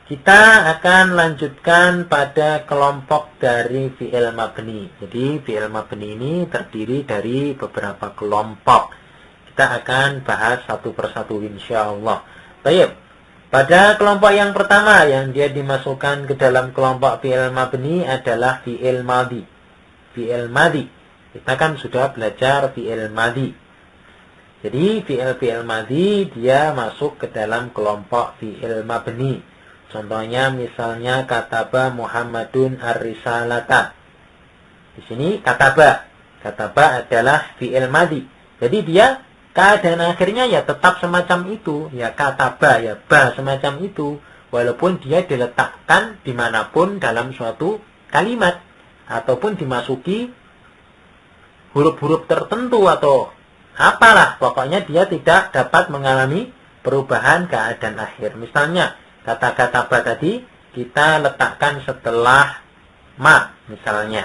Kita akan lanjutkan pada kelompok dari fi'il mabni. Jadi fi'il mabni ini terdiri dari beberapa kelompok. Kita akan bahas satu persatu insyaallah. Baik. Pada kelompok yang pertama yang dia dimasukkan ke dalam kelompok fi'il mabni adalah fi'il madhi. Fi'il madhi. Kita kan sudah belajar fi'il madhi. Jadi fi'il madhi dia masuk ke dalam kelompok fi'il mabni. Contohnya misalnya kataba Muhammadun ar-risalata. Di sini kataba. Kataba adalah fi'il madhi. Jadi dia keadaan akhirnya ya tetap semacam itu. Ya kataba, ya ba semacam itu. Walaupun dia diletakkan dimanapun dalam suatu kalimat. Ataupun dimasuki huruf-huruf tertentu atau apalah. Pokoknya dia tidak dapat mengalami perubahan keadaan akhir. Misalnya kata-kata ba tadi kita letakkan setelah ma misalnya.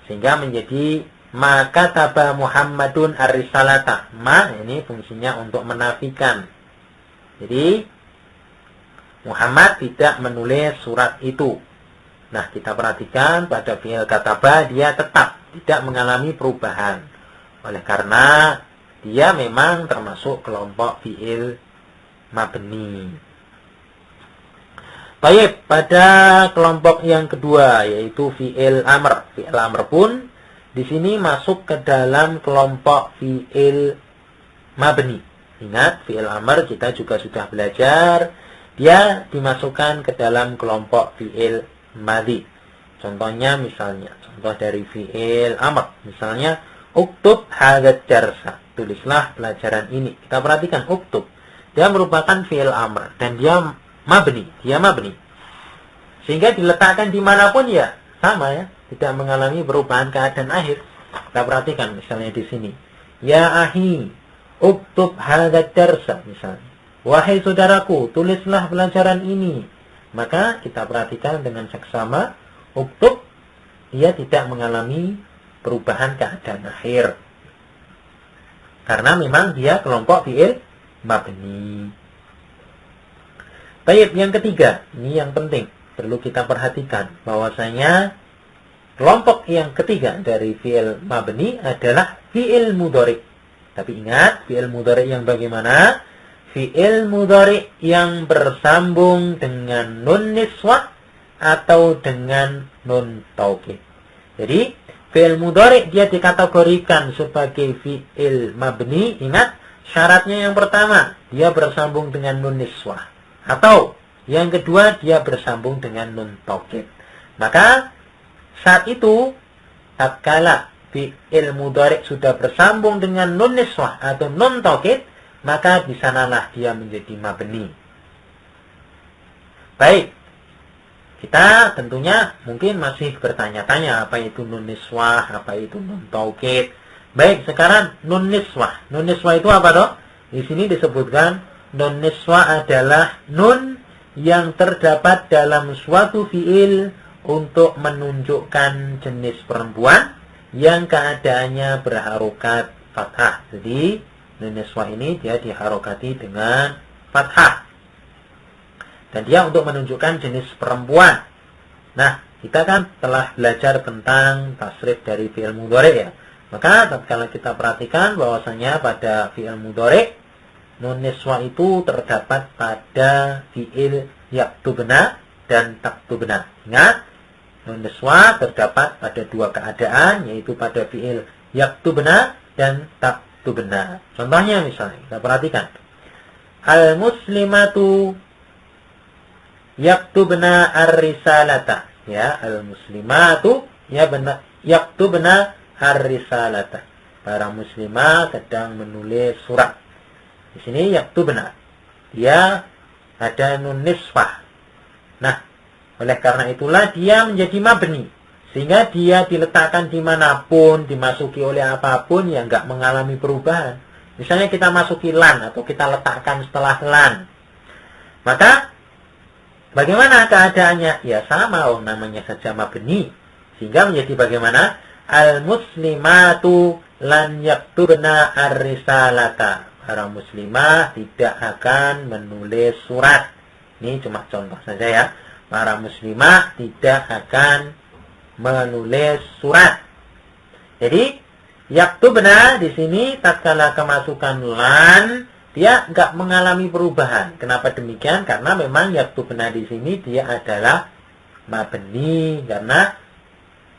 Sehingga menjadi ma kataba Muhammadun ar-risalata. Ma ini fungsinya untuk menafikan. Jadi Muhammad tidak menulis surat itu. Nah, kita perhatikan pada fi'il kataba dia tetap tidak mengalami perubahan. Oleh karena dia memang termasuk kelompok fi'il mabni. Baik, pada kelompok yang kedua yaitu fi'il amr. Fi'il amr pun di sini masuk ke dalam kelompok fi'il mabni. Ingat, fi'il amr kita juga sudah belajar, dia dimasukkan ke dalam kelompok fi'il madhi. Contohnya misalnya, contoh dari fi'il amr, misalnya uktub hadzal darsa. Tulislah pelajaran ini. Kita perhatikan uktub. Dia merupakan fi'il amr dan dia mabni. Sehingga diletakkan dimanapun ya sama ya, tidak mengalami perubahan keadaan akhir. Kita perhatikan misalnya di sini. Ya ahi, uktub hadzal darsa misalnya. Wahai saudaraku, tulislah pelajaran ini. Maka kita perhatikan dengan seksama, uktub dia tidak mengalami perubahan keadaan akhir. Karena memang dia kelompok fi'il mabni. Baik, yang ketiga, ini yang penting, perlu kita perhatikan bahwasanya kelompok yang ketiga dari fi'il mabni adalah fi'il mudhari. Tapi ingat, fi'il mudhari yang bagaimana? Fi'il mudhari yang bersambung dengan nun niswah atau dengan nun taukid. Jadi, fi'il mudhari dia dikategorikan sebagai fi'il mabni. Ingat, syaratnya yang pertama, dia bersambung dengan nun niswah. Atau yang kedua dia bersambung dengan nun taukid. Maka saat itu tatkala fi'il mudhari sudah bersambung dengan nun niswah atau nun taukid, maka di sanalah dia menjadi mabni. Baik. Kita tentunya mungkin masih bertanya-tanya apa itu nun niswah, apa itu nun taukid. Baik, sekarang nun niswah. Nun niswah itu apa toh? Di sini disebutkan nun niswah adalah nun yang terdapat dalam suatu fi'il untuk menunjukkan jenis perempuan yang keadaannya berharokat fathah. Jadi nun niswah ini dia diharokati dengan fathah. Dan dia untuk menunjukkan jenis perempuan. Nah, kita kan telah belajar tentang tasrif dari fi'il mudhari ya. Maka tatkala kita perhatikan bahwasanya pada fi'il mudhari nun niswah itu terdapat pada fi'il yaktubna dan taktubna. Ingat, nun niswah terdapat pada dua keadaan, yaitu pada fi'il yaktubna dan taktubna. Contohnya misalnya, kita perhatikan. Al-muslimatu yaktubna ar-risalata. Ya, al-muslimatu yaktubna ar-risalata. Para muslimah sedang menulis surat. Di sini yaktubna. Dia ada nun niswah. Nah, oleh karena itulah dia menjadi mabni. Sehingga dia diletakkan dimanapun, dimasuki oleh apapun yang enggak mengalami perubahan. Misalnya kita masuki lan atau kita letakkan setelah lan. Maka bagaimana keadaannya? Ya sama, namanya saja mabni. Sehingga menjadi bagaimana? Al-muslimatu lan yaktubna ar-risalata. Para muslimah tidak akan menulis surat. Ini cuma contoh saja ya. Para muslimah tidak akan menulis surat. Jadi yaktubna di sini tatkala kemasukan lan, dia enggak mengalami perubahan. Kenapa demikian? Karena memang yaktubna di sini dia adalah mabni karena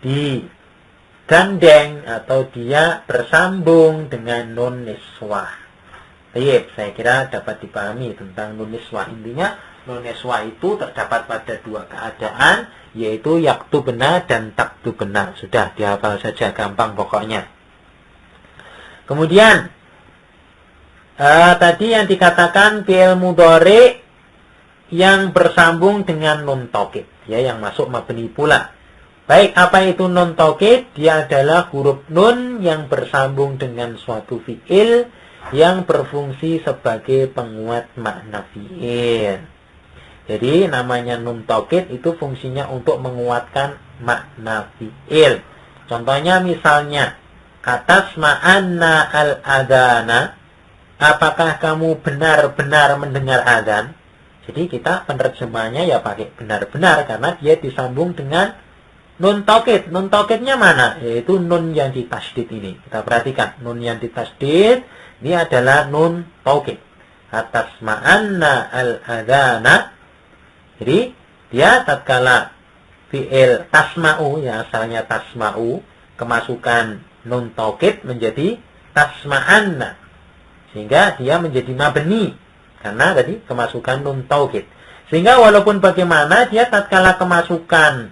digandeng atau dia bersambung dengan nun niswah. Baik, saya kira dapat dipahami tentang nun niswah. Intinya nun niswah itu terdapat pada dua keadaan, yaitu yaktubna dan taktubna. Sudah dihafal saja, gampang pokoknya. Kemudian tadi yang dikatakan fi'il mudhari yang bersambung dengan nun taukid, ya, yang masuk mabni pula. Baik, apa itu nun taukid? Dia adalah huruf nun yang bersambung dengan suatu fi'il yang berfungsi sebagai penguat makna fi'il. Jadi namanya nun taukid itu fungsinya untuk menguatkan makna fi'il. Contohnya misalnya atasma'anna al-adhana, apakah kamu benar-benar mendengar azan? Jadi kita penerjemahnya ya pakai benar-benar karena dia disambung dengan nun taukid. Nun taukidnya mana? Yaitu nun yang ditasydid ini. Kita perhatikan, nun yang ditasydid ini adalah nun taukid. Atasma'anna al-adhana. Jadi dia tatkala fi'il tasma'u, ya asalnya tasma'u, kemasukan nun taukid menjadi tasma'anna, sehingga dia menjadi mabni karena tadi kemasukan nun taukid. Sehingga walaupun bagaimana dia tatkala kemasukan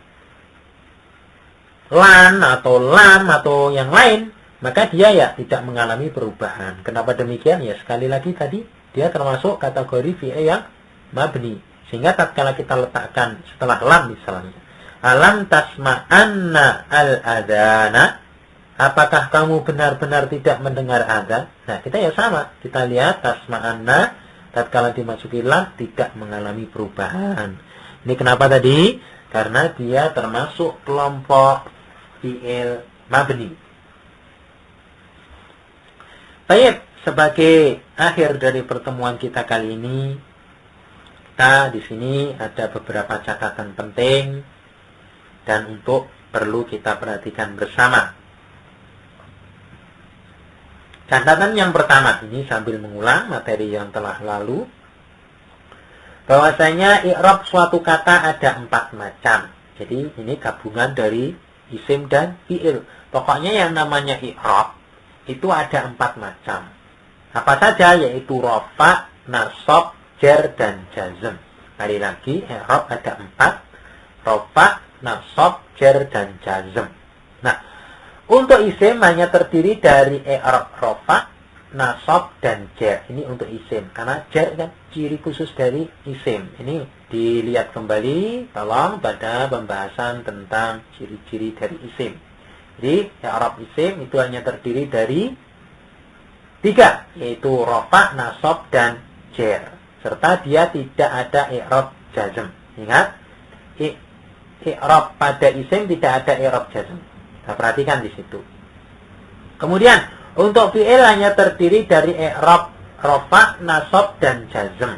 lan atau lam atau yang lain, maka dia ya tidak mengalami perubahan. Kenapa demikian? Ya sekali lagi tadi dia termasuk kategori fi'il yang mabni. Sehingga tatkala kita letakkan setelah lam misalnya, alam tasma'anna al-adhana, apakah kamu benar-benar tidak mendengar adzan? Nah, kita ya sama. Kita lihat tasma'anna tatkala dimasuki lam tidak mengalami perubahan. Ini kenapa tadi? Karena dia termasuk kelompok fi'il mabni. Baik, sebagai akhir dari pertemuan kita kali ini, kita di sini ada beberapa catatan penting dan untuk perlu kita perhatikan bersama. Catatan yang pertama, ini sambil mengulang materi yang telah lalu, bahwasanya i'rab suatu kata ada 4 macam. Jadi ini gabungan dari isim dan fi'il. Pokoknya yang namanya i'rab itu ada 4 macam. Apa saja? Yaitu rafa, nasab, jar, dan jazm. Kali lagi, i'rab ada 4. Rafa, nasab, jar, dan jazm. Nah, untuk isim hanya terdiri dari i'rab rafa, nasab, dan jar. Ini untuk isim. Karena jar kan ciri khusus dari isim. Ini dilihat kembali, tolong pada pembahasan tentang ciri-ciri dari isim. Jadi, i'rab isim itu hanya terdiri dari 3, yaitu rafa, nasab, dan jar. Serta dia tidak ada i'rab jazm. Ingat, i'rab pada isim tidak ada i'rab jazm. Kita perhatikan di situ. Kemudian untuk fi'il hanya terdiri dari i'rab rafa, nasab, dan jazm.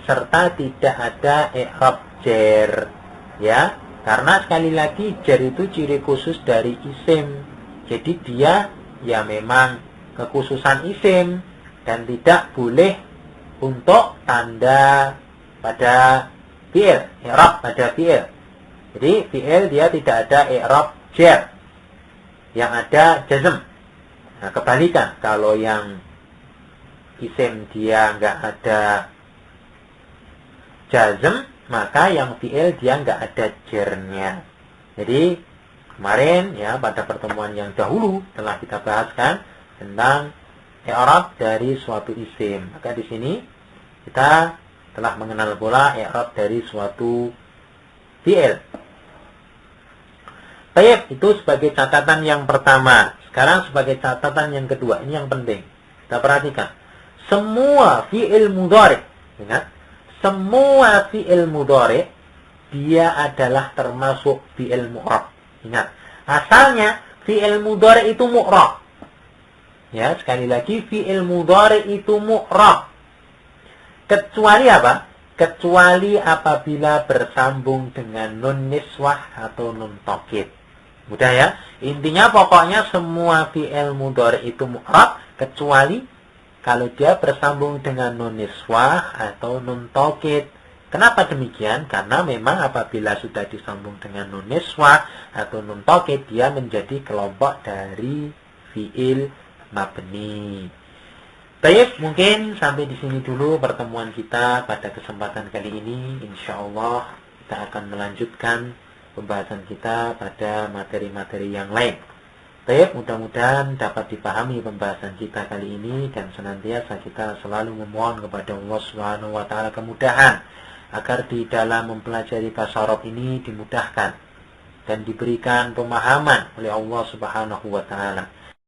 Serta tidak ada i'rab jar. Ya, karena sekali lagi jar itu ciri khusus dari isim. Jadi dia ya memang kekhususan isim dan tidak boleh untuk tanda pada fi'il, i'rab pada fi'il. Jadi fi'il dia tidak ada i'rab jar, yang ada jazm. Nah, kebalikan, kalau yang isim dia nggak ada jazm, maka yang fi'il dia nggak ada jarnya. Jadi kemarin ya pada pertemuan yang dahulu telah kita bahaskan tentang i'rab dari suatu isim. Maka di sini kita telah mengenal pula i'rab dari suatu fi'il. Baik, itu sebagai catatan yang pertama. Sekarang sebagai catatan yang kedua, ini yang penting. Kita perhatikan. Semua fi'il mudhari, ingat, semua fi'il mudhari dia adalah termasuk fi'il mu'rab. Ingat, asalnya fi'il mudhari itu mu'rab. Ya, sekali lagi fi'il mudhari itu mu'rab. Kecuali apa? kecuali apabila bersambung dengan nun niswah atau nun taukid. Mudah ya? Intinya pokoknya semua fi'il mudhari itu mu'rab kecuali kalau dia bersambung dengan nun niswah atau nun taukid. Kenapa demikian? Karena memang apabila sudah disambung dengan nun niswah atau nun taukid, dia menjadi kelompok dari fi'il mabni. Baik, mungkin sampai di sini dulu pertemuan kita pada kesempatan kali ini. Insya Allah kita akan melanjutkan pembahasan kita pada materi-materi yang lain. Baik, mudah-mudahan dapat dipahami pembahasan kita kali ini dan senantiasa kita selalu memohon kepada Allah Subhanahu wa taala kemudahan agar di dalam mempelajari bahasa Arab ini dimudahkan dan diberikan pemahaman oleh Allah Subhanahu wa taala.